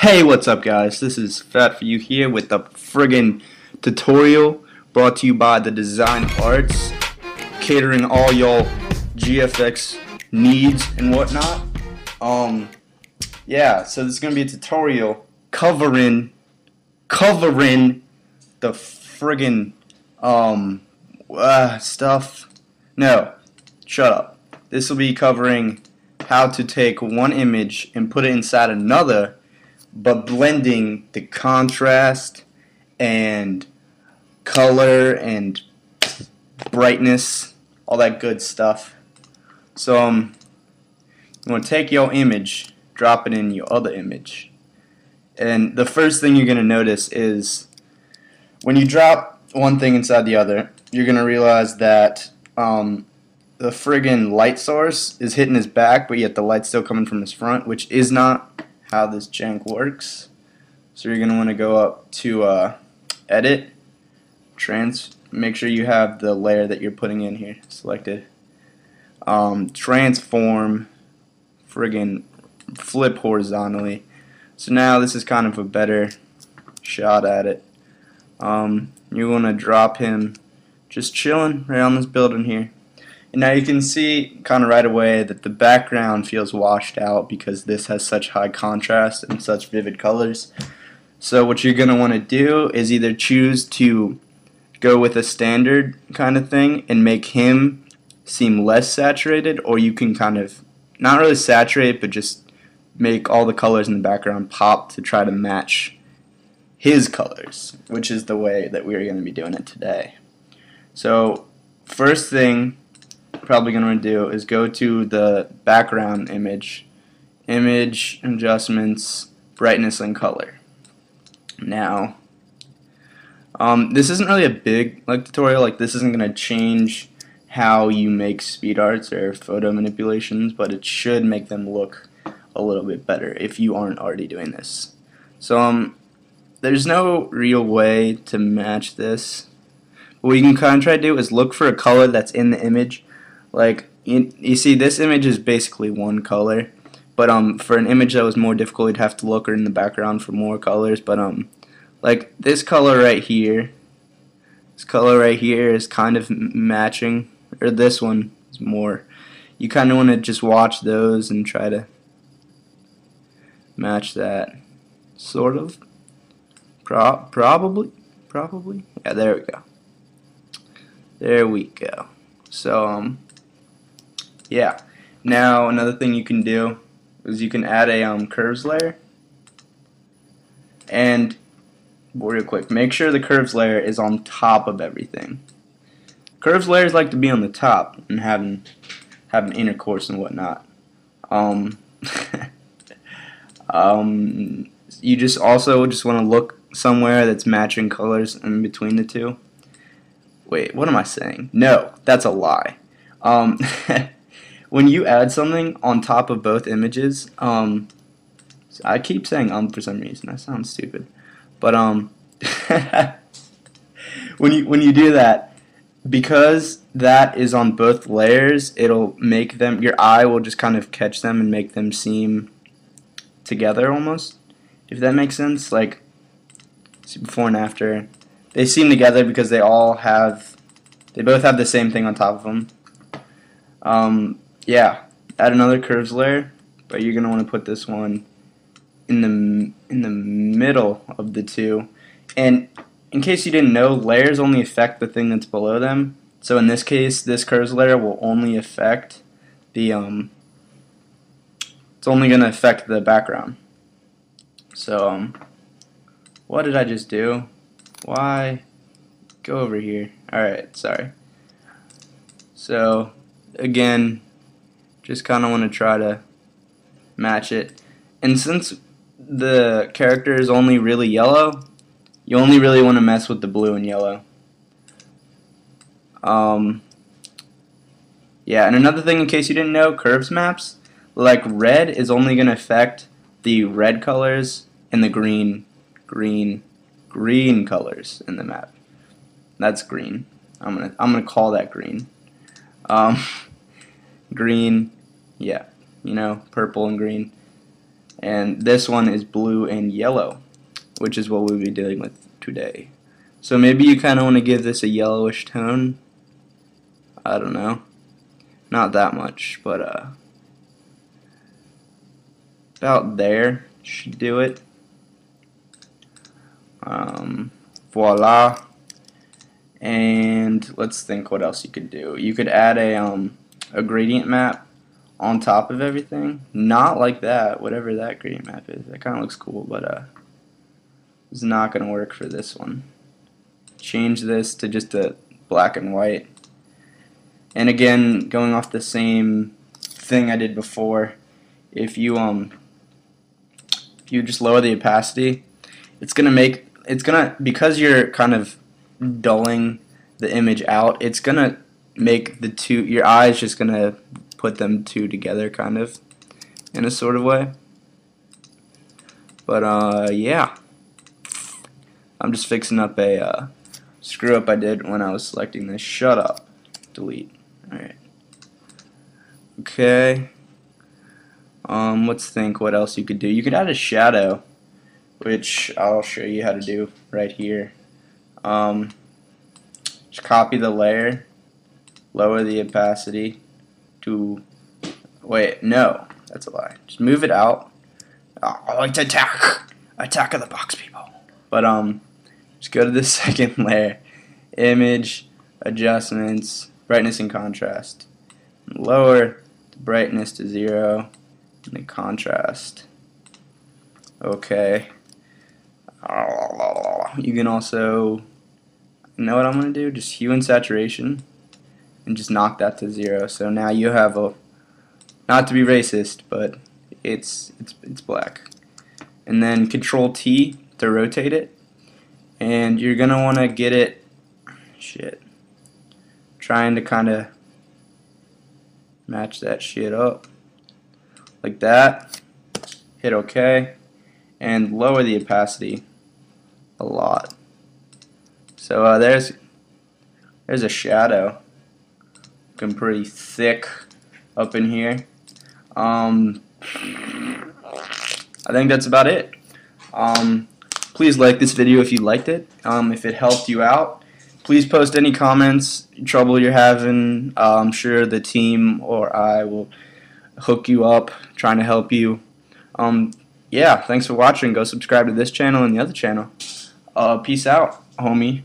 Hey, what's up guys? This is Phatforyou here with the friggin' tutorial brought to you by the Design Arts, catering all y'all GFX needs and whatnot. Yeah, so this is gonna be a tutorial covering the friggin' stuff. No, shut up. This will be covering how to take one image and put it inside another, but blending the contrast and color and brightness, all that good stuff. So I'm going to take your image, drop it in your other image, and the first thing you're going to notice is when you drop one thing inside the other, you're going to realize that the friggin' light source is hitting his back, but yet the light's still coming from his front, which is not how this jank works. So you're going to want to go up to Edit, make sure you have the layer that you're putting in here selected, Transform, friggin' flip horizontally. So now this is kind of a better shot at it. You want to drop him just chilling right on this building here. And now you can see kind of right away that the background feels washed out because this has such high contrast and such vivid colors. So what you're going to want to do is either choose to go with a standard kind of thing and make him seem less saturated, or you can kind of not really saturate but just make all the colors in the background pop to try to match his colors, which is the way that we're going to be doing it today. So first thing probably going to do is go to the background image adjustments, brightness and color. Now this isn't really a big tutorial, this isn't going to change how you make speed arts or photo manipulations, but it should make them look a little bit better if you aren't already doing this. So there's no real way to match this. What you can kind of try to do is look for a color that's in the image. You see, this image is basically one color, but for an image that was more difficult, you'd have to look in the background for more colors. But like this color right here is kind of matching, or this one is more. You kind of want to just watch those and try to match that, sort of. Probably. Yeah, there we go. There we go. So yeah. Now another thing you can do is you can add a curves layer, and real quick, make sure the curves layer is on top of everything. Curves layers like to be on the top and have an intercourse and whatnot. You just want to look somewhere that's matching colors in between the two. Wait, what am I saying? No, that's a lie. When you add something on top of both images, I keep saying for some reason. That sounds stupid. But when you do that, because that is on both layers, it'll make them, your eye will just kind of catch them and make them seem together almost, if that makes sense. Like, see, before and after, they seem together because they both have the same thing on top of them. Yeah, add another curves layer, but you're gonna want to put this one in the middle of the two. And in case you didn't know, layers only affect the thing that's below them. So in this case, this curves layer will only affect the it's only gonna affect the background. So what did I just do? Why? Go over here. Alright, sorry. So again, just kind of want to try to match it. And since the character is only really yellow, you only really want to mess with the blue and yellow. Yeah, and another thing in case you didn't know, curves maps, like red is only going to affect the red colors and the green colors in the map. That's green. I'm gonna call that green. Green, yeah, purple and green. and this one is blue and yellow, which is what we'll be dealing with today. So maybe you kind of want to give this a yellowish tone. I don't know, not that much, but about there should do it. Voila. And let's think what else you could do. You could add a gradient map on top of everything. Not like that, whatever that gradient map is. That kind of looks cool, but it's not going to work for this one. Change this to just a black and white. And again, going off the same thing I did before, if you just lower the opacity, it's gonna because you're kind of dulling the image out, it's gonna make your eyes just gonna put them two together kind of in a sort of way. But yeah, I'm just fixing up a screw up I did when I was selecting this. Shut up. Delete. Alright. Okay. Let's think what else you could do. You could add a shadow, which I'll show you how to do right here. Just copy the layer, lower the opacity to, wait, no, that's a lie. Just move it out. I like to attack of the box, people. But just go to the second layer, image, adjustments, brightness and contrast. Lower the brightness to 0 and the contrast. Okay. You can also, you know what I'm going to do? Just hue and saturation and just knock that to 0. So now you have a, not to be racist, but it's black. And then Control T to rotate it. And you're going to want to get it, trying to kind of match that shit up like that. Hit OK and lower the opacity a lot. So there's a shadow looking pretty thick up in here. I think that's about it. Please like this video if you liked it. If it helped you out, please post any comments, trouble you're having. I'm sure the team or I will hook you up, trying to help you. Yeah, thanks for watching. Go subscribe to this channel and the other channel. Peace out, homie.